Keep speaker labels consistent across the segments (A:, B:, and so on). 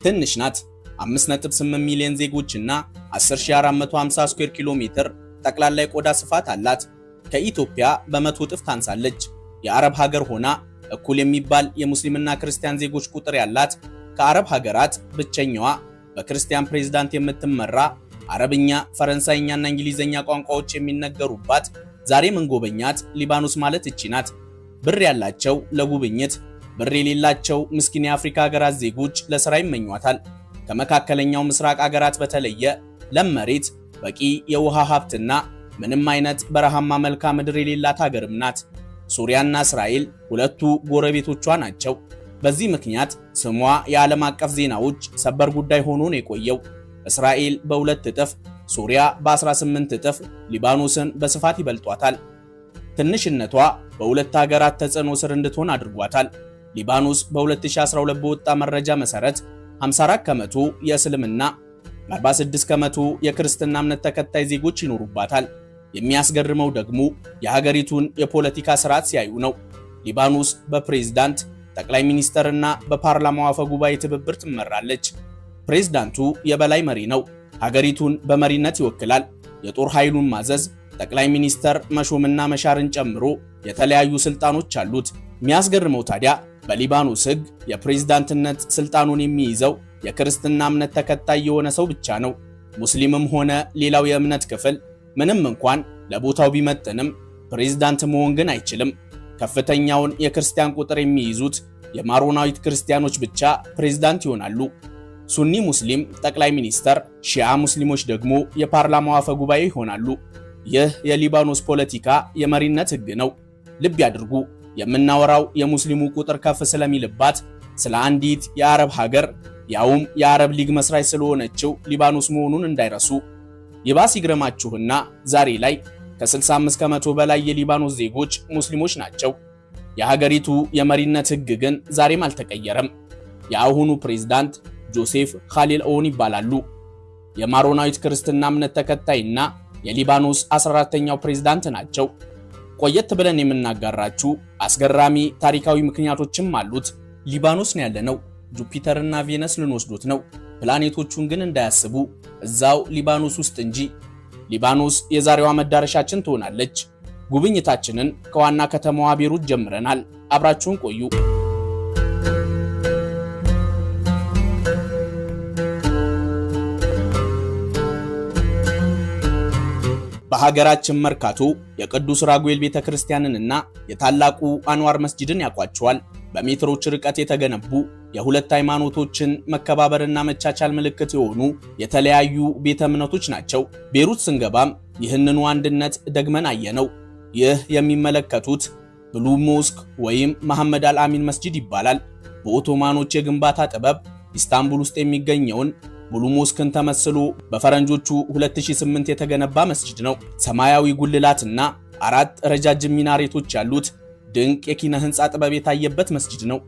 A: ትንሽ ናት። 5.8 ሚሊዮን ዜጎችና 10450 ስኩዌር ኪሎ ሜትር ጠቅላላ የቆዳ ስፋት አላት። ከኢትዮጵያ በመቶ እጥፍ ታንሳለች። የአረብ ሀገር ሆና እኩል የሚባል የሙስሊምና ክርስቲያን ዜጎች ቁጥር ያላት ከአረብ ሀገራት ብቸኛዋ በክርስቲያን ፕሬዝዳንት የምትመራ አረብኛ፣ ፈረንሳይኛና እንግሊዘኛ ቋንቋዎች የሚነገሩባት ዛሬ ምን ጎበኛት ሊባኖስ ማለት እቺ ናት። ብር ያላቸው ለጉብኝት፣ ብር የሌላቸው ምስኪን የአፍሪካ ሀገራት ዜጎች ለሥራ ይመኟታል። ከመካከለኛው ምስራቅ ሀገራት በተለየ ለም መሬት፣ በቂ የውሃ ሀብትና ምንም አይነት በረሃማ መልክዓ ምድር የሌላት ሀገርም ናት። ሱሪያና እስራኤል ሁለቱ ጎረቤቶቿ ናቸው። በዚህ ምክንያት ስሟ የዓለም አቀፍ ዜናዎች ሰበር ጉዳይ ሆኖ ነው የቆየው። እስራኤል በ2 እጥፍ፣ ሱሪያ በ18 እጥፍ ሊባኖስን በስፋት ይበልጧታል። ትንሽነቷ በሁለት ሀገራት ተጽዕኖ ስር እንድትሆን አድርጓታል። ሊባኖስ በ2012 በወጣ መረጃ መሰረት 54 ከመቶ የእስልምና 46 ከመቶ የክርስትና እምነት ተከታይ ዜጎች ይኖሩባታል። የሚያስገርመው ደግሞ የሀገሪቱን የፖለቲካ ስርዓት ሲያዩ ነው። ሊባኖስ በፕሬዝዳንት ጠቅላይ ሚኒስተርና በፓርላማው አፈ ጉባኤ ትብብር ትመራለች። ፕሬዝዳንቱ የበላይ መሪ ነው። ሀገሪቱን በመሪነት ይወክላል። የጦር ኃይሉን ማዘዝ፣ ጠቅላይ ሚኒስተር መሾምና መሻርን ጨምሮ የተለያዩ ስልጣኖች አሉት። የሚያስገርመው ታዲያ በሊባኖስ ሕግ የፕሬዝዳንትነት ስልጣኑን የሚይዘው የክርስትና እምነት ተከታይ የሆነ ሰው ብቻ ነው። ሙስሊምም ሆነ ሌላው የእምነት ክፍል ምንም እንኳን ለቦታው ቢመጥንም ፕሬዝዳንት መሆን ግን አይችልም። ከፍተኛውን የክርስቲያን ቁጥር የሚይዙት የማሮናዊት ክርስቲያኖች ብቻ ፕሬዝዳንት ይሆናሉ። ሱኒ ሙስሊም ጠቅላይ ሚኒስተር፣ ሺዓ ሙስሊሞች ደግሞ የፓርላማው አፈ ጉባኤ ይሆናሉ። ይህ የሊባኖስ ፖለቲካ የመሪነት ሕግ ነው። ልብ ያድርጉ። የምናወራው የሙስሊሙ ቁጥር ከፍ ስለሚልባት ስለ አንዲት የአረብ ሀገር ያውም የአረብ ሊግ መስራች ስለሆነችው ሊባኖስ መሆኑን እንዳይረሱ። ይባስ ይግረማችሁና ዛሬ ላይ ከ65 ከመቶ በላይ የሊባኖስ ዜጎች ሙስሊሞች ናቸው። የሀገሪቱ የመሪነት ሕግ ግን ዛሬም አልተቀየረም። የአሁኑ ፕሬዝዳንት ጆሴፍ ኻሊል ኦውን ይባላሉ። የማሮናዊት ክርስትና እምነት ተከታይና የሊባኖስ 14ኛው ፕሬዝዳንት ናቸው። ቆየት ብለን የምናጋራችሁ አስገራሚ ታሪካዊ ምክንያቶችም አሉት። ሊባኖስ ነው ያለነው። ጁፒተርና ቬነስ ልንወስዱት ነው። ፕላኔቶቹን ግን እንዳያስቡ እዛው ሊባኖስ ውስጥ እንጂ። ሊባኖስ የዛሬዋ መዳረሻችን ትሆናለች። ጉብኝታችንን ከዋና ከተማዋ ቤሩት ጀምረናል። አብራችሁን ቆዩ። በሀገራችን መርካቶ የቅዱስ ራጉኤል ቤተክርስቲያንንና የታላቁ አንዋር መስጂድን ያቋቸዋል። በሜትሮች ርቀት የተገነቡ የሁለት ሃይማኖቶችን መከባበርና መቻቻል ምልክት የሆኑ የተለያዩ ቤተ እምነቶች ናቸው። ቤሩት ስንገባም ይህንኑ አንድነት ደግመን አየነው። ይህ የሚመለከቱት ብሉ ሞስክ ወይም መሐመድ አልአሚን መስጂድ ይባላል። በኦቶማኖች የግንባታ ጥበብ ኢስታንቡል ውስጥ የሚገኘውን ብሉ ሞስክን ተመስሎ በፈረንጆቹ 2008 የተገነባ መስጂድ ነው። ሰማያዊ ጉልላትና 4 ረጃጅም ሚናሬቶች ያሉት ድንቅ የኪነ ህንፃ ጥበብ የታየበት መስጂድ ነው።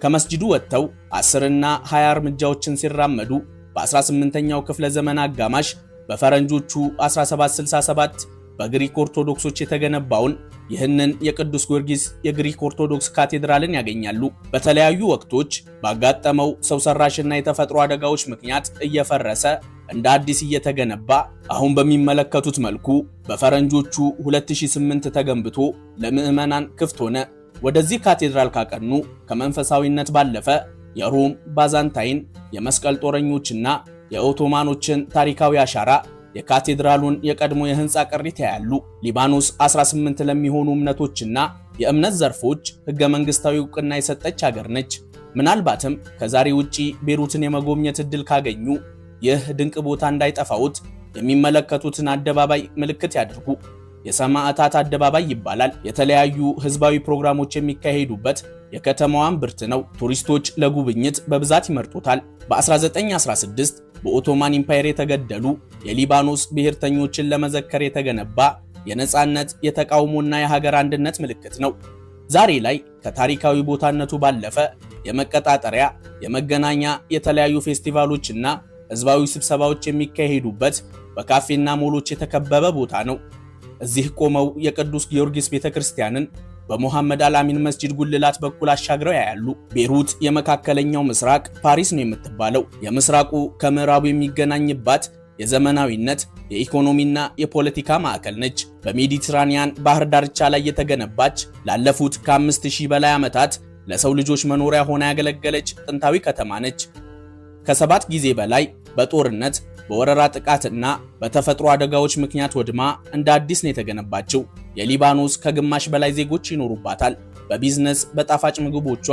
A: ከመስጂዱ ወጥተው 10 እና 20 እርምጃዎችን ሲራመዱ በ18ኛው ክፍለ ዘመን አጋማሽ በፈረንጆቹ 1767 በግሪክ ኦርቶዶክሶች የተገነባውን ይህንን የቅዱስ ጊዮርጊስ የግሪክ ኦርቶዶክስ ካቴድራልን ያገኛሉ። በተለያዩ ወቅቶች ባጋጠመው ሰው ሰራሽና የተፈጥሮ አደጋዎች ምክንያት እየፈረሰ እንደ አዲስ እየተገነባ አሁን በሚመለከቱት መልኩ በፈረንጆቹ 2008 ተገንብቶ ለምዕመናን ክፍት ሆነ። ወደዚህ ካቴድራል ካቀኑ ከመንፈሳዊነት ባለፈ የሮም፣ ባዛንታይን፣ የመስቀል ጦረኞችና የኦቶማኖችን ታሪካዊ አሻራ የካቴድራሉን የቀድሞ የህንፃ ቅሪት ያያሉ። ሊባኖስ 18 ለሚሆኑ እምነቶችና የእምነት ዘርፎች ህገ መንግስታዊ ዕውቅና የሰጠች ሀገር ነች። ምናልባትም ከዛሬ ውጪ ቤሩትን የመጎብኘት ዕድል ካገኙ ይህ ድንቅ ቦታ እንዳይጠፋውት የሚመለከቱትን አደባባይ ምልክት ያድርጉ። የሰማዕታት አደባባይ ይባላል። የተለያዩ ህዝባዊ ፕሮግራሞች የሚካሄዱበት የከተማዋን ብርት ነው። ቱሪስቶች ለጉብኝት በብዛት ይመርጡታል። በ1916 በኦቶማን ኢምፓየር የተገደሉ የሊባኖስ ብሔርተኞችን ለመዘከር የተገነባ የነጻነት፣ የተቃውሞና የሀገር አንድነት ምልክት ነው። ዛሬ ላይ ከታሪካዊ ቦታነቱ ባለፈ የመቀጣጠሪያ፣ የመገናኛ፣ የተለያዩ ፌስቲቫሎችና ህዝባዊ ስብሰባዎች የሚካሄዱበት በካፌና ሞሎች የተከበበ ቦታ ነው። እዚህ ቆመው የቅዱስ ጊዮርጊስ ቤተክርስቲያንን በሙሐመድ አልአሚን መስጂድ ጉልላት በኩል አሻግረው ያያሉ። ቤሩት የመካከለኛው ምስራቅ ፓሪስ ነው የምትባለው። የምስራቁ ከምዕራቡ የሚገናኝባት የዘመናዊነት የኢኮኖሚና የፖለቲካ ማዕከል ነች። በሜዲትራኒያን ባህር ዳርቻ ላይ የተገነባች ላለፉት ከ5000 በላይ ዓመታት ለሰው ልጆች መኖሪያ ሆና ያገለገለች ጥንታዊ ከተማ ነች። ከ7 ጊዜ በላይ በጦርነት በወረራ ጥቃትና በተፈጥሮ አደጋዎች ምክንያት ወድማ እንደ አዲስ ነው የተገነባችው። የሊባኖስ ከግማሽ በላይ ዜጎች ይኖሩባታል። በቢዝነስ በጣፋጭ ምግቦቿ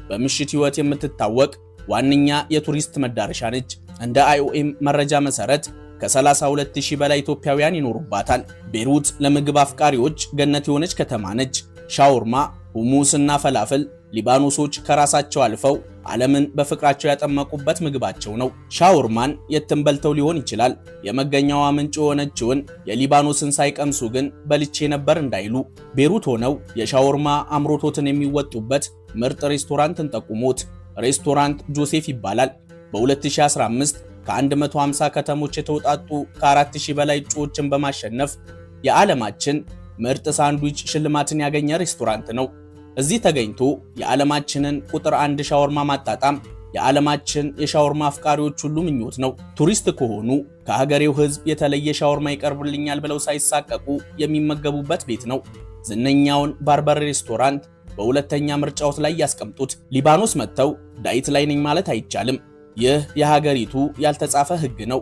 A: በምሽት ህይወት የምትታወቅ ዋነኛ የቱሪስት መዳረሻ ነች። እንደ IOM መረጃ መሰረት ከ32000 በላይ ኢትዮጵያውያን ይኖሩባታል። ቤሩት ለምግብ አፍቃሪዎች ገነት የሆነች ከተማ ነች። ሻውርማ፣ ሁሙስና ፈላፍል ሊባኖሶች ከራሳቸው አልፈው ዓለምን በፍቅራቸው ያጠመቁበት ምግባቸው ነው። ሻውርማን የትም በልተው ሊሆን ይችላል። የመገኛዋ ምንጭ የሆነችውን የሊባኖስን ሳይቀምሱ ግን በልቼ ነበር እንዳይሉ ቤሩት ሆነው የሻውርማ አምሮቶትን የሚወጡበት ምርጥ ሬስቶራንትን ጠቁሞት። ሬስቶራንት ጆሴፍ ይባላል። በ2015 ከ150 ከተሞች የተውጣጡ ከ4000 በላይ እጩዎችን በማሸነፍ የዓለማችን ምርጥ ሳንድዊች ሽልማትን ያገኘ ሬስቶራንት ነው። እዚህ ተገኝቶ የዓለማችንን ቁጥር 1 ሻወርማ ማጣጣም የዓለማችን የሻወርማ አፍቃሪዎች ሁሉ ምኞት ነው። ቱሪስት ከሆኑ ከሀገሬው ሕዝብ የተለየ ሻወርማ ይቀርብልኛል ብለው ሳይሳቀቁ የሚመገቡበት ቤት ነው። ዝነኛውን ባርበር ሬስቶራንት በሁለተኛ ምርጫዎት ላይ ያስቀምጡት። ሊባኖስ መጥተው ዳይት ላይ ነኝ ማለት አይቻልም። ይህ የሀገሪቱ ያልተጻፈ ሕግ ነው።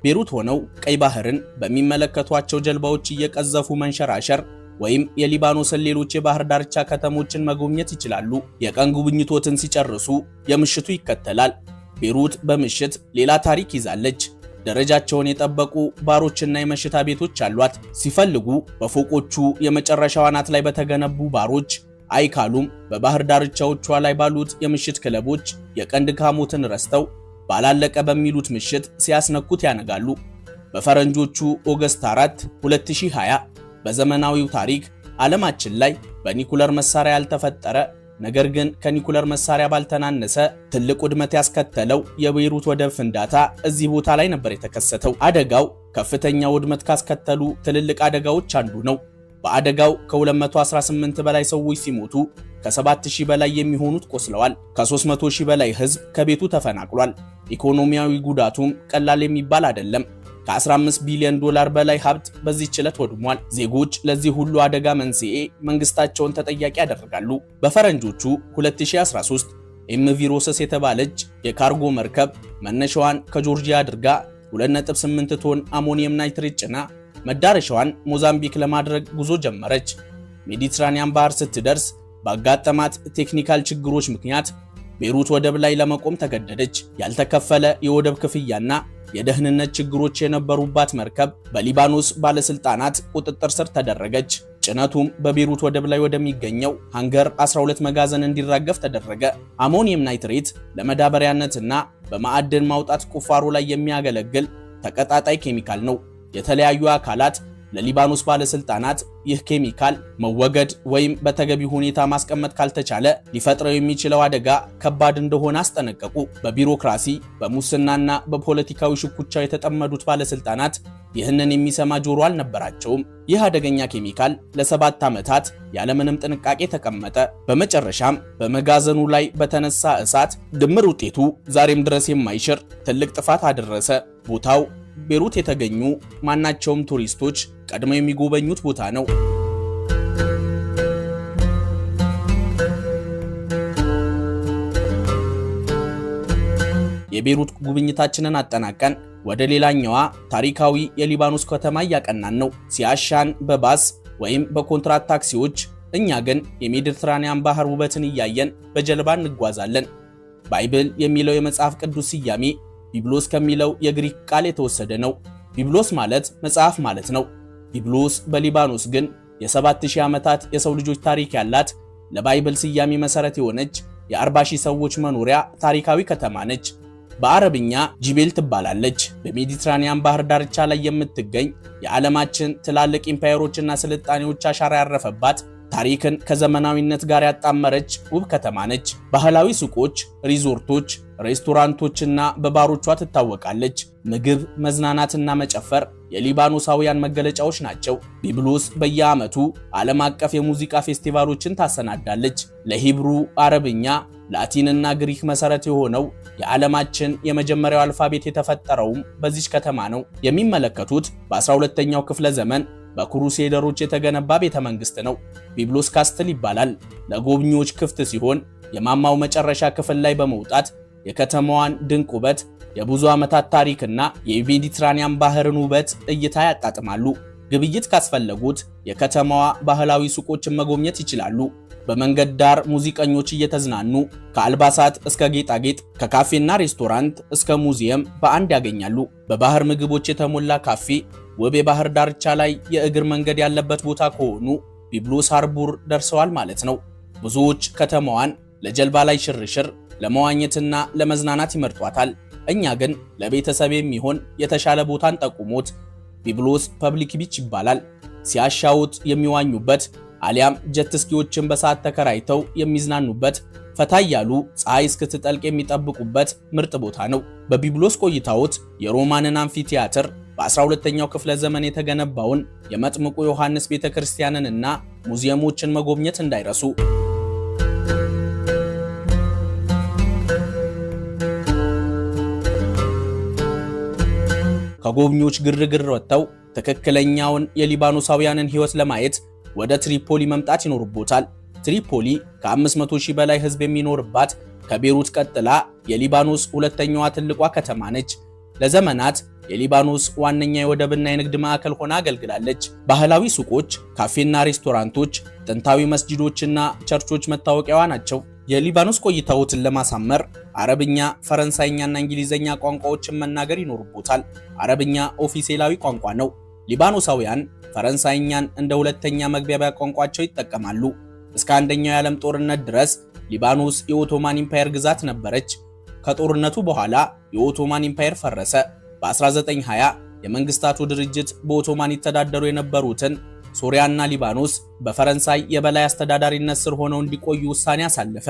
A: ቤሩት ሆነው ቀይ ባህርን በሚመለከቷቸው ጀልባዎች እየቀዘፉ መንሸራሸር ወይም የሊባኖስን ሌሎች የባህር ዳርቻ ከተሞችን መጎብኘት ይችላሉ። የቀን ጉብኝቶትን ሲጨርሱ የምሽቱ ይከተላል። ቤሩት በምሽት ሌላ ታሪክ ይዛለች። ደረጃቸውን የጠበቁ ባሮችና የመሽታ ቤቶች አሏት። ሲፈልጉ በፎቆቹ የመጨረሻው አናት ላይ በተገነቡ ባሮች፣ አይካሉም በባህር ዳርቻዎቿ ላይ ባሉት የምሽት ክለቦች የቀን ድካሞትን ረስተው ባላለቀ በሚሉት ምሽት ሲያስነኩት ያነጋሉ። በፈረንጆቹ ኦገስት 4 2020 በዘመናዊው ታሪክ ዓለማችን ላይ በኒኩለር መሳሪያ ያልተፈጠረ ነገር ግን ከኒኩለር መሳሪያ ባልተናነሰ ትልቅ ውድመት ያስከተለው የቤይሩት ወደብ ፍንዳታ እዚህ ቦታ ላይ ነበር የተከሰተው። አደጋው ከፍተኛ ውድመት ካስከተሉ ትልልቅ አደጋዎች አንዱ ነው። በአደጋው ከ218 በላይ ሰዎች ሲሞቱ ከ7000 በላይ የሚሆኑት ቆስለዋል። ከ300000 በላይ ሕዝብ ከቤቱ ተፈናቅሏል። ኢኮኖሚያዊ ጉዳቱም ቀላል የሚባል አይደለም። ከ15 ቢሊዮን ዶላር በላይ ሀብት በዚህ ችለት ወድሟል። ዜጎች ለዚህ ሁሉ አደጋ መንስኤ መንግስታቸውን ተጠያቂ ያደርጋሉ። በፈረንጆቹ 2013 ኤምቪ ሮሰስ የተባለች የካርጎ መርከብ መነሻዋን ከጆርጂያ አድርጋ 2.8 ቶን አሞኒየም ናይትሬት ጭና መዳረሻዋን ሞዛምቢክ ለማድረግ ጉዞ ጀመረች። ሜዲትራኒያን ባህር ስትደርስ ባጋጠማት ቴክኒካል ችግሮች ምክንያት ቤይሩት ወደብ ላይ ለመቆም ተገደደች። ያልተከፈለ የወደብ ክፍያና የደህንነት ችግሮች የነበሩባት መርከብ በሊባኖስ ባለስልጣናት ቁጥጥር ስር ተደረገች። ጭነቱም በቤይሩት ወደብ ላይ ወደሚገኘው ሃንገር 12 መጋዘን እንዲራገፍ ተደረገ። አሞኒየም ናይትሬት ለመዳበሪያነትና በማዕድን ማውጣት ቁፋሮ ላይ የሚያገለግል ተቀጣጣይ ኬሚካል ነው። የተለያዩ አካላት ለሊባኖስ ባለስልጣናት ይህ ኬሚካል መወገድ ወይም በተገቢ ሁኔታ ማስቀመጥ ካልተቻለ ሊፈጥረው የሚችለው አደጋ ከባድ እንደሆነ አስጠነቀቁ። በቢሮክራሲ በሙስናና በፖለቲካዊ ሽኩቻው የተጠመዱት ባለስልጣናት ይህንን የሚሰማ ጆሮ አልነበራቸውም። ይህ አደገኛ ኬሚካል ለ7 ዓመታት ያለምንም ጥንቃቄ ተቀመጠ። በመጨረሻም በመጋዘኑ ላይ በተነሳ እሳት ድምር ውጤቱ ዛሬም ድረስ የማይሽር ትልቅ ጥፋት አደረሰ። ቦታው ቤይሩት የተገኙ ማናቸውም ቱሪስቶች ቀድመው የሚጎበኙት ቦታ ነው። የቤይሩት ጉብኝታችንን አጠናቀን ወደ ሌላኛዋ ታሪካዊ የሊባኖስ ከተማ እያቀናን ነው። ሲያሻን በባስ ወይም በኮንትራት ታክሲዎች፣ እኛ ግን የሜዲትራኒያን ባህር ውበትን እያየን በጀልባ እንጓዛለን። ባይብል የሚለው የመጽሐፍ ቅዱስ ስያሜ ቢብሎስ ከሚለው የግሪክ ቃል የተወሰደ ነው። ቢብሎስ ማለት መጽሐፍ ማለት ነው። ቢብሎስ በሊባኖስ ግን የ7000 ዓመታት የሰው ልጆች ታሪክ ያላት ለባይብል ስያሜ መሰረት የሆነች የ40000 ሰዎች መኖሪያ ታሪካዊ ከተማ ነች። በአረብኛ ጂቤል ትባላለች። በሜዲትራኒያን ባህር ዳርቻ ላይ የምትገኝ የዓለማችን ትላልቅ ኢምፓየሮችና ስልጣኔዎች አሻራ ያረፈባት ታሪክን ከዘመናዊነት ጋር ያጣመረች ውብ ከተማ ነች። ባህላዊ ሱቆች፣ ሪዞርቶች፣ ሬስቶራንቶችና በባሮቿ ትታወቃለች። ምግብ፣ መዝናናትና መጨፈር የሊባኖሳውያን መገለጫዎች ናቸው። ቢብሎስ በየዓመቱ ዓለም አቀፍ የሙዚቃ ፌስቲቫሎችን ታሰናዳለች። ለሂብሩ፣ አረብኛ፣ ላቲንና ግሪክ መሰረት የሆነው የዓለማችን የመጀመሪያው አልፋቤት የተፈጠረውም በዚች ከተማ ነው። የሚመለከቱት በ12ኛው ክፍለ ዘመን በክሩሴደሮች የተገነባ ቤተመንግስት ነው። ቢብሎስ ካስትል ይባላል። ለጎብኚዎች ክፍት ሲሆን የማማው መጨረሻ ክፍል ላይ በመውጣት የከተማዋን ድንቅ ውበት፣ የብዙ ዓመታት ታሪክና የሜዲትራኒያን ባህርን ውበት እይታ ያጣጥማሉ። ግብይት ካስፈለጉት የከተማዋ ባህላዊ ሱቆችን መጎብኘት ይችላሉ። በመንገድ ዳር ሙዚቀኞች እየተዝናኑ ከአልባሳት እስከ ጌጣጌጥ፣ ከካፌና ሬስቶራንት እስከ ሙዚየም በአንድ ያገኛሉ። በባህር ምግቦች የተሞላ ካፌ፣ ውብ የባህር ዳርቻ ላይ የእግር መንገድ ያለበት ቦታ ከሆኑ ቢብሎስ ሃርቡር ደርሰዋል ማለት ነው። ብዙዎች ከተማዋን ለጀልባ ላይ ሽርሽር፣ ለመዋኘትና ለመዝናናት ይመርጧታል። እኛ ግን ለቤተሰብ የሚሆን የተሻለ ቦታን ጠቁሞት ቢብሎስ ፐብሊክ ቢች ይባላል። ሲያሻውት የሚዋኙበት አሊያም ጀት ስኪዎችን በሰዓት ተከራይተው የሚዝናኑበት፣ ፈታ ያሉ ፀሐይ እስክትጠልቅ የሚጠብቁበት ምርጥ ቦታ ነው። በቢብሎስ ቆይታዎት የሮማንን አምፊቲያትር፣ በ12ኛው ክፍለ ዘመን የተገነባውን የመጥምቁ ዮሐንስ ቤተክርስቲያንንና ሙዚየሞችን መጎብኘት እንዳይረሱ። ከጎብኚዎች ግርግር ወጥተው ትክክለኛውን የሊባኖሳውያንን ሕይወት ለማየት ወደ ትሪፖሊ መምጣት ይኖርቦታል። ትሪፖሊ ከ500 ሺህ በላይ ሕዝብ የሚኖርባት ከቤሩት ቀጥላ የሊባኖስ ሁለተኛዋ ትልቋ ከተማ ነች። ለዘመናት የሊባኖስ ዋነኛ የወደብና የንግድ ማዕከል ሆና አገልግላለች። ባህላዊ ሱቆች፣ ካፌና ሬስቶራንቶች፣ ጥንታዊ መስጂዶችና ቸርቾች መታወቂያዋ ናቸው። የሊባኖስ ቆይታዎትን ለማሳመር አረብኛ፣ ፈረንሳይኛና እንግሊዘኛ ቋንቋዎችን መናገር ይኖርቦታል። አረብኛ ኦፊሴላዊ ቋንቋ ነው። ሊባኖሳውያን ፈረንሳይኛን እንደ ሁለተኛ መግባቢያ ቋንቋቸው ይጠቀማሉ። እስከ አንደኛው የዓለም ጦርነት ድረስ ሊባኖስ የኦቶማን ኢምፓየር ግዛት ነበረች። ከጦርነቱ በኋላ የኦቶማን ኢምፓየር ፈረሰ። በ1920 የመንግስታቱ ድርጅት በኦቶማን ይተዳደሩ የነበሩትን ሶሪያና ሊባኖስ በፈረንሳይ የበላይ አስተዳዳሪነት ስር ሆነው እንዲቆዩ ውሳኔ አሳለፈ።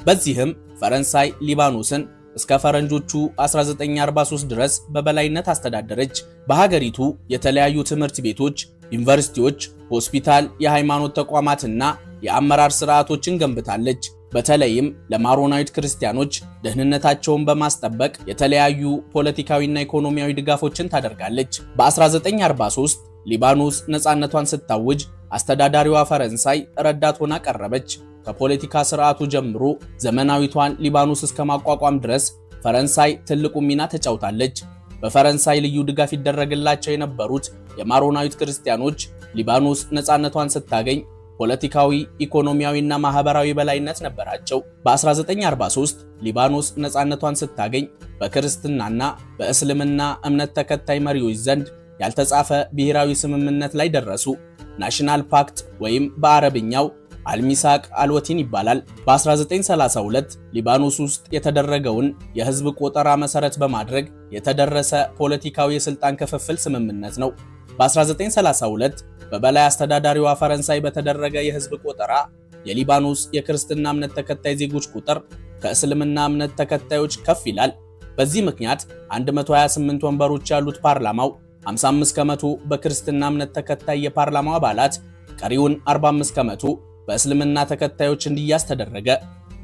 A: በዚህም ፈረንሳይ ሊባኖስን እስከ ፈረንጆቹ 1943 ድረስ በበላይነት አስተዳደረች። በሀገሪቱ የተለያዩ ትምህርት ቤቶች፣ ዩኒቨርሲቲዎች፣ ሆስፒታል፣ የሃይማኖት ተቋማትና የአመራር ስርዓቶችን ገንብታለች። በተለይም ለማሮናዊት ክርስቲያኖች ደህንነታቸውን በማስጠበቅ የተለያዩ ፖለቲካዊና ኢኮኖሚያዊ ድጋፎችን ታደርጋለች። በ1943 ሊባኖስ ነፃነቷን ስታውጅ አስተዳዳሪዋ ፈረንሳይ ረዳት ሆና ቀረበች። ከፖለቲካ ስርዓቱ ጀምሮ ዘመናዊቷን ሊባኖስ እስከ ማቋቋም ድረስ ፈረንሳይ ትልቁ ሚና ተጫውታለች። በፈረንሳይ ልዩ ድጋፍ ይደረግላቸው የነበሩት የማሮናዊት ክርስቲያኖች ሊባኖስ ነፃነቷን ስታገኝ ፖለቲካዊ፣ ኢኮኖሚያዊና ማህበራዊ በላይነት ነበራቸው። በ1943 ሊባኖስ ነፃነቷን ስታገኝ በክርስትናና በእስልምና እምነት ተከታይ መሪዎች ዘንድ ያልተጻፈ ብሔራዊ ስምምነት ላይ ደረሱ። ናሽናል ፓክት ወይም በአረብኛው አልሚሳቅ አልወቲን ይባላል። በ1932 ሊባኖስ ውስጥ የተደረገውን የህዝብ ቆጠራ መሰረት በማድረግ የተደረሰ ፖለቲካዊ የስልጣን ክፍፍል ስምምነት ነው። በ1932 በበላይ አስተዳዳሪዋ ፈረንሳይ በተደረገ የህዝብ ቆጠራ የሊባኖስ የክርስትና እምነት ተከታይ ዜጎች ቁጥር ከእስልምና እምነት ተከታዮች ከፍ ይላል። በዚህ ምክንያት 128 ወንበሮች ያሉት ፓርላማው 55 ከመቶ በክርስትና እምነት ተከታይ የፓርላማው አባላት፣ ቀሪውን 45 ከመቶ በእስልምና ተከታዮች እንዲያዝ ተደረገ።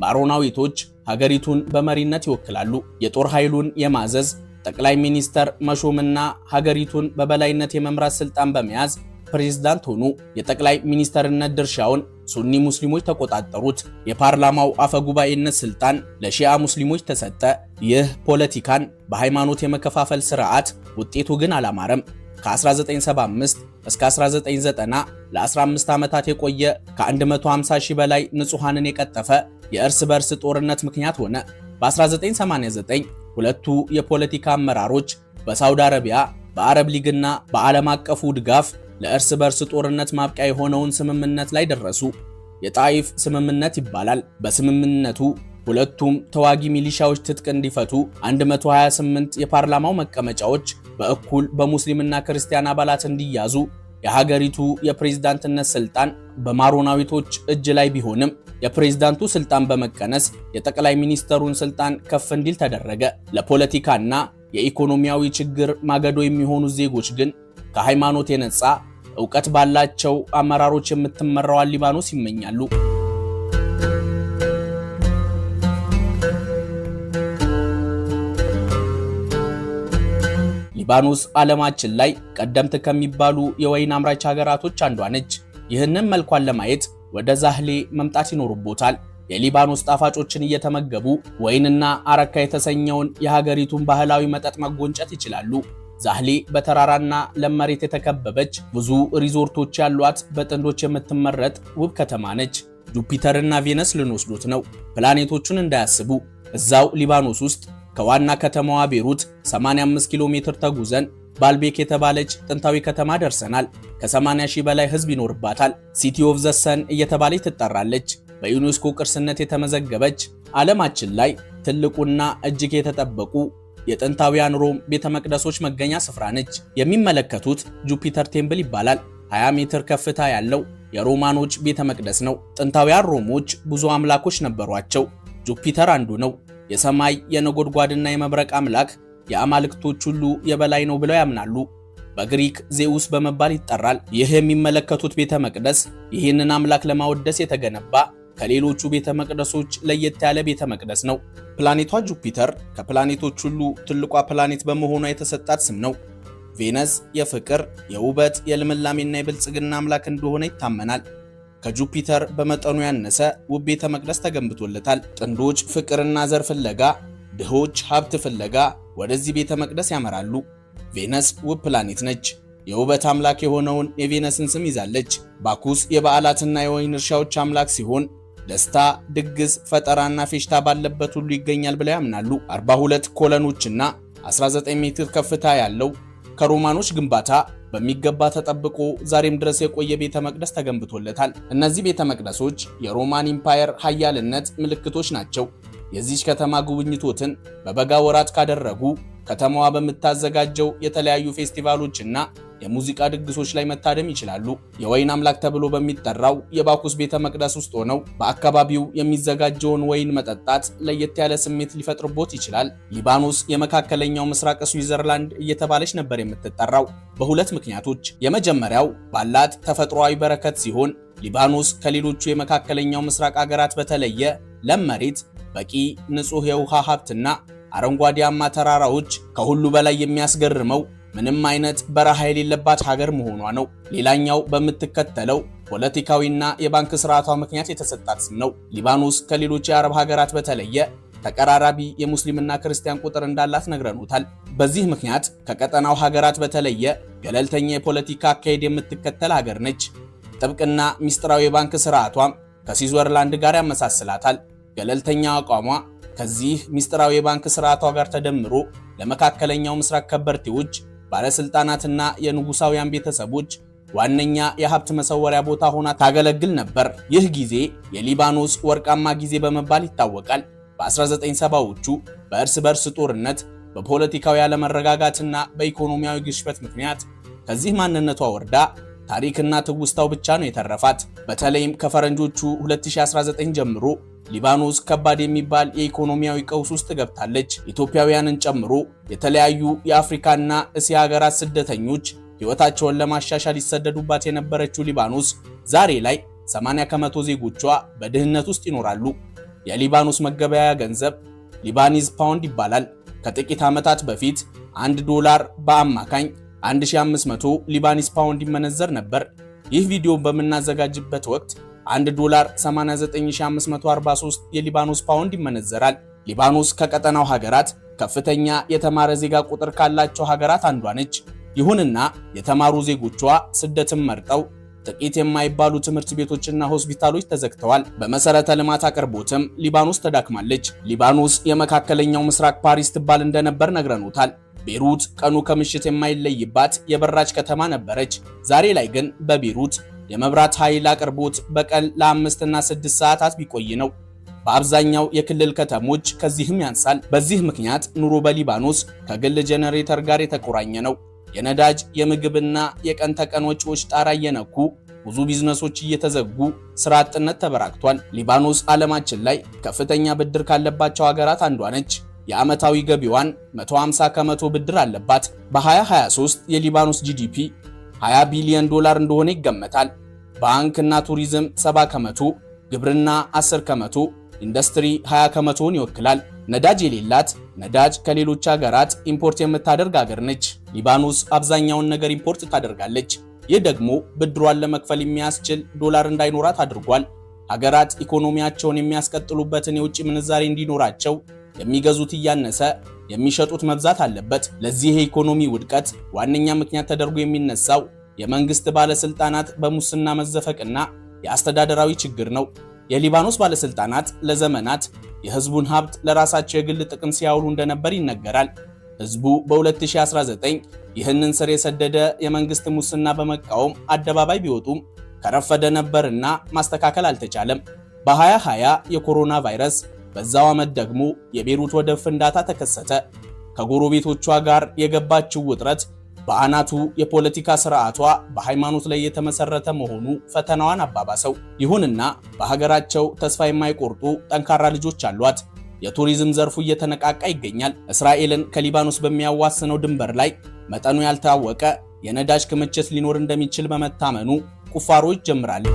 A: ማሮናዊቶች ሀገሪቱን በመሪነት ይወክላሉ። የጦር ኃይሉን የማዘዝ ጠቅላይ ሚኒስተር መሾምና ሀገሪቱን በበላይነት የመምራት ስልጣን በመያዝ ፕሬዝዳንት ሆኑ። የጠቅላይ ሚኒስተርነት ድርሻውን ሱኒ ሙስሊሞች ተቆጣጠሩት። የፓርላማው አፈጉባኤነት ስልጣን ለሺዓ ሙስሊሞች ተሰጠ። ይህ ፖለቲካን በሃይማኖት የመከፋፈል ስርዓት ውጤቱ ግን አላማረም። ከ1975 እስከ 1990 ለ15 ዓመታት የቆየ ከ150 ሺህ በላይ ንጹሃንን የቀጠፈ የእርስ በርስ ጦርነት ምክንያት ሆነ። በ1989 ሁለቱ የፖለቲካ አመራሮች በሳውዲ አረቢያ በአረብ ሊግና በዓለም አቀፉ ድጋፍ ለእርስ በርስ ጦርነት ማብቂያ የሆነውን ስምምነት ላይ ደረሱ። የጣይፍ ስምምነት ይባላል። በስምምነቱ ሁለቱም ተዋጊ ሚሊሻዎች ትጥቅ እንዲፈቱ 128 የፓርላማው መቀመጫዎች በእኩል በሙስሊምና ክርስቲያን አባላት እንዲያዙ የሀገሪቱ የፕሬዝዳንትነት ስልጣን በማሮናዊቶች እጅ ላይ ቢሆንም የፕሬዝዳንቱ ስልጣን በመቀነስ የጠቅላይ ሚኒስተሩን ስልጣን ከፍ እንዲል ተደረገ። ለፖለቲካና የኢኮኖሚያዊ ችግር ማገዶ የሚሆኑ ዜጎች ግን ከሃይማኖት የነጻ ዕውቀት ባላቸው አመራሮች የምትመራው ሊባኖስ ይመኛሉ። ሊባኖስ ዓለማችን ላይ ቀደምት ከሚባሉ የወይን አምራች ሀገራቶች አንዷ ነች። ይህንን መልኳን ለማየት ወደ ዛህሌ መምጣት ይኖርቦታል። የሊባኖስ ጣፋጮችን እየተመገቡ ወይንና አረካ የተሰኘውን የሀገሪቱን ባህላዊ መጠጥ መጎንጨት ይችላሉ። ዛህሌ በተራራና ለም መሬት የተከበበች ብዙ ሪዞርቶች ያሏት በጥንዶች የምትመረጥ ውብ ከተማ ነች። ጁፒተርና ቬነስ ልንወስዱት ነው። ፕላኔቶቹን እንዳያስቡ እዛው ሊባኖስ ውስጥ ከዋና ከተማዋ ቤሩት 85 ኪሎ ሜትር ተጉዘን ባልቤክ የተባለች ጥንታዊ ከተማ ደርሰናል። ከ80 ሺህ በላይ ህዝብ ይኖርባታል። ሲቲ ኦፍ ዘ ሰን እየተባለች ትጠራለች። በዩኔስኮ ቅርስነት የተመዘገበች ዓለማችን ላይ ትልቁና እጅግ የተጠበቁ የጥንታውያን ሮም ቤተ መቅደሶች መገኛ ስፍራ ነች። የሚመለከቱት ጁፒተር ቴምፕል ይባላል። 20 ሜትር ከፍታ ያለው የሮማኖች ቤተ መቅደስ ነው። ጥንታውያን ሮሞች ብዙ አምላኮች ነበሯቸው። ጁፒተር አንዱ ነው። የሰማይ የነጎድጓድና የመብረቅ አምላክ የአማልክቶች ሁሉ የበላይ ነው ብለው ያምናሉ። በግሪክ ዜኡስ በመባል ይጠራል። ይህ የሚመለከቱት ቤተ መቅደስ ይህንን አምላክ ለማወደስ የተገነባ ከሌሎቹ ቤተ መቅደሶች ለየት ያለ ቤተ መቅደስ ነው። ፕላኔቷ ጁፒተር ከፕላኔቶች ሁሉ ትልቋ ፕላኔት በመሆኗ የተሰጣት ስም ነው። ቬነስ የፍቅር፣ የውበት፣ የልምላሜና የብልጽግና አምላክ እንደሆነ ይታመናል። ከጁፒተር በመጠኑ ያነሰ ውብ ቤተ መቅደስ ተገንብቶለታል። ጥንዶች ፍቅርና ዘር ፍለጋ፣ ድሆች ሀብት ፍለጋ ወደዚህ ቤተ መቅደስ ያመራሉ። ቬነስ ውብ ፕላኔት ነች። የውበት አምላክ የሆነውን የቬነስን ስም ይዛለች። ባኩስ የበዓላትና የወይን እርሻዎች አምላክ ሲሆን ደስታ፣ ድግስ፣ ፈጠራና ፌሽታ ባለበት ሁሉ ይገኛል ብለው ያምናሉ። 42 ኮለኖችና 19 ሜትር ከፍታ ያለው ከሮማኖች ግንባታ በሚገባ ተጠብቆ ዛሬም ድረስ የቆየ ቤተ መቅደስ ተገንብቶለታል። እነዚህ ቤተ መቅደሶች የሮማን ኢምፓየር ኃያልነት ምልክቶች ናቸው። የዚች ከተማ ጉብኝቶትን በበጋ ወራት ካደረጉ ከተማዋ በምታዘጋጀው የተለያዩ ፌስቲቫሎችና የሙዚቃ ድግሶች ላይ መታደም ይችላሉ። የወይን አምላክ ተብሎ በሚጠራው የባኩስ ቤተ መቅደስ ውስጥ ሆነው በአካባቢው የሚዘጋጀውን ወይን መጠጣት ለየት ያለ ስሜት ሊፈጥርቦት ይችላል። ሊባኖስ የመካከለኛው ምስራቅ ስዊዘርላንድ እየተባለች ነበር የምትጠራው በሁለት ምክንያቶች። የመጀመሪያው ባላት ተፈጥሯዊ በረከት ሲሆን ሊባኖስ ከሌሎቹ የመካከለኛው ምስራቅ ሀገራት በተለየ ለም መሬት፣ በቂ ንጹህ የውሃ ሀብትና አረንጓዴያማ ተራራዎች፣ ከሁሉ በላይ የሚያስገርመው ምንም አይነት በረሃ የሌለባት ሀገር መሆኗ ነው። ሌላኛው በምትከተለው ፖለቲካዊና የባንክ ስርዓቷ ምክንያት የተሰጣት ስም ነው። ሊባኖስ ከሌሎች የአረብ ሀገራት በተለየ ተቀራራቢ የሙስሊምና ክርስቲያን ቁጥር እንዳላት ነግረኑታል። በዚህ ምክንያት ከቀጠናው ሀገራት በተለየ ገለልተኛ የፖለቲካ አካሄድ የምትከተል ሀገር ነች። ጥብቅና ሚስጥራዊ የባንክ ስርዓቷም ከስዊዘርላንድ ጋር ያመሳስላታል። ገለልተኛ አቋሟ ከዚህ ሚስጥራዊ የባንክ ስርዓቷ ጋር ተደምሮ ለመካከለኛው ምስራቅ ከበርቴዎች፣ ባለስልጣናትና የንጉሳውያን ቤተሰቦች ዋነኛ የሀብት መሰወሪያ ቦታ ሆና ታገለግል ነበር። ይህ ጊዜ የሊባኖስ ወርቃማ ጊዜ በመባል ይታወቃል። በ1970ዎቹ በእርስ በርስ ጦርነት፣ በፖለቲካዊ አለመረጋጋትና በኢኮኖሚያዊ ግሽበት ምክንያት ከዚህ ማንነቷ ወርዳ ታሪክና ትውስታው ብቻ ነው የተረፋት። በተለይም ከፈረንጆቹ 2019 ጀምሮ ሊባኖስ ከባድ የሚባል የኢኮኖሚያዊ ቀውስ ውስጥ ገብታለች። ኢትዮጵያውያንን ጨምሮ የተለያዩ የአፍሪካና እስያ ሀገራት ስደተኞች ሕይወታቸውን ለማሻሻል ይሰደዱባት የነበረችው ሊባኖስ ዛሬ ላይ 80 ከመቶ ዜጎቿ በድህነት ውስጥ ይኖራሉ። የሊባኖስ መገበያያ ገንዘብ ሊባኒዝ ፓውንድ ይባላል። ከጥቂት ዓመታት በፊት $1 በአማካኝ 1500 ሊባኒዝ ፓውንድ ይመነዘር ነበር። ይህ ቪዲዮ በምናዘጋጅበት ወቅት $1 89543 የሊባኖስ ፓውንድ ይመነዘራል። ሊባኖስ ከቀጠናው ሀገራት ከፍተኛ የተማረ ዜጋ ቁጥር ካላቸው ሀገራት አንዷ ነች። ይሁንና የተማሩ ዜጎቿ ስደትን መርጠው ጥቂት የማይባሉ ትምህርት ቤቶችና ሆስፒታሎች ተዘግተዋል። በመሰረተ ልማት አቅርቦትም ሊባኖስ ተዳክማለች። ሊባኖስ የመካከለኛው ምስራቅ ፓሪስ ትባል እንደነበር ነግረኑታል። ቤሩት ቀኑ ከምሽት የማይለይባት የበራች ከተማ ነበረች። ዛሬ ላይ ግን በቤሩት የመብራት ኃይል አቅርቦት በቀን ለ5 እና 6 ሰዓታት ቢቆይ ነው። በአብዛኛው የክልል ከተሞች ከዚህም ያንሳል። በዚህ ምክንያት ኑሮ በሊባኖስ ከግል ጄኔሬተር ጋር የተቆራኘ ነው። የነዳጅ የምግብና የቀን ተቀን ወጪዎች ጣራ እየነኩ ብዙ ቢዝነሶች እየተዘጉ ስራ አጥነት ተበራክቷል። ሊባኖስ ዓለማችን ላይ ከፍተኛ ብድር ካለባቸው ሀገራት አንዷ ነች። የዓመታዊ ገቢዋን 150 ከመቶ ብድር አለባት። በ2023 የሊባኖስ ጂዲፒ 20 ቢሊዮን ዶላር እንደሆነ ይገመታል። ባንክና ቱሪዝም 70 ከመቶ፣ ግብርና 10 ከመቶ፣ ኢንዱስትሪ 20 ከመቶውን ይወክላል። ነዳጅ የሌላት ነዳጅ ከሌሎች ሀገራት ኢምፖርት የምታደርግ ሀገር ነች። ሊባኖስ አብዛኛውን ነገር ኢምፖርት ታደርጋለች። ይህ ደግሞ ብድሯን ለመክፈል የሚያስችል ዶላር እንዳይኖራት አድርጓል። ሀገራት ኢኮኖሚያቸውን የሚያስቀጥሉበትን የውጭ ምንዛሬ እንዲኖራቸው የሚገዙት እያነሰ የሚሸጡት መብዛት አለበት። ለዚህ የኢኮኖሚ ውድቀት ዋነኛ ምክንያት ተደርጎ የሚነሳው የመንግስት ባለስልጣናት በሙስና መዘፈቅና የአስተዳደራዊ ችግር ነው። የሊባኖስ ባለስልጣናት ለዘመናት የህዝቡን ሀብት ለራሳቸው የግል ጥቅም ሲያውሉ እንደነበር ይነገራል። ህዝቡ በ2019 ይህንን ስር የሰደደ የመንግስት ሙስና በመቃወም አደባባይ ቢወጡም ከረፈደ ነበርና ማስተካከል አልተቻለም። በ2020 የኮሮና ቫይረስ፣ በዛው ዓመት ደግሞ የቤሩት ወደብ ፍንዳታ ተከሰተ። ከጎረቤቶቿ ጋር የገባችው ውጥረት በአናቱ የፖለቲካ ስርዓቷ በሃይማኖት ላይ የተመሰረተ መሆኑ ፈተናዋን አባባሰው። ይሁንና በሀገራቸው ተስፋ የማይቆርጡ ጠንካራ ልጆች አሏት። የቱሪዝም ዘርፉ እየተነቃቃ ይገኛል። እስራኤልን ከሊባኖስ በሚያዋስነው ድንበር ላይ መጠኑ ያልታወቀ የነዳጅ ክምችት ሊኖር እንደሚችል በመታመኑ ቁፋሮች ጀምራል።